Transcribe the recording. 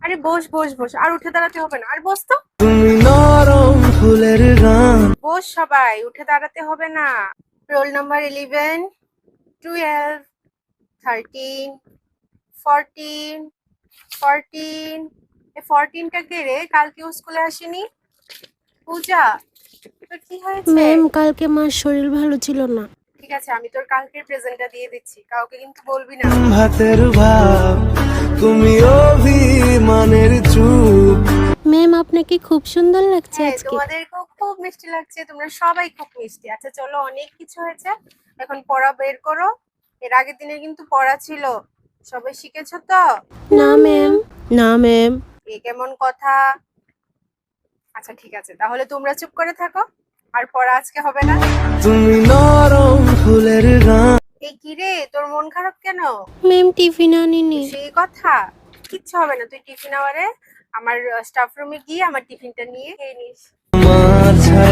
আরে বস বস বস, আর উঠে দাঁড়াতে হবে না, আর বস তো। তুমি নরম ফুলের গান। বস সবাই, উঠে দাঁড়াতে হবে না। Roll number 11, 12, 13, 14, 14। এই 14টা কে রে? কালকেও স্কুলে আসেনি। পূজা, তোর কি হয়েছে? ম্যাম, কালকে মার শরীর ভালো ছিল না। ঠিক আছে, আমি তোর কালকের প্রেজেন্টটা দিয়ে দিচ্ছি, কাউকে কিন্তু বলবি না। ভাতের ভাব তুমি অভিমানের চুপ। ম্যাম, আপনাকে খুব সুন্দর লাগছে হ্যাঁ, আজকে। তোমাদেরকেও খুব মিষ্টি লাগছে, তোমরা সবাই খুব মিষ্টি। আচ্ছা চলো, অনেক কিছু হয়েছে, এখন পড়া বের করো। এর আগের দিনে কিন্তু পড়া ছিল, সবাই শিখেছো তো? না ম্যাম। না ম্যাম। এ কেমন কথা? আচ্ছা ঠিক আছে, তাহলে তোমরা চুপ করে থাকো, আর পড়া আজকে হবে না। তুমি নরম ফুলের গান। এই কি রে, তোর মন খারাপ কেন? ম্যাম, টিফিন আনিনি। সেই কথা, কিচ্ছু হবে না, তুই টিফিন আওয়ারে আমার স্টাফ রুমে গিয়ে আমার টিফিনটা নিয়ে খেয়ে নিস। আমার ছায়া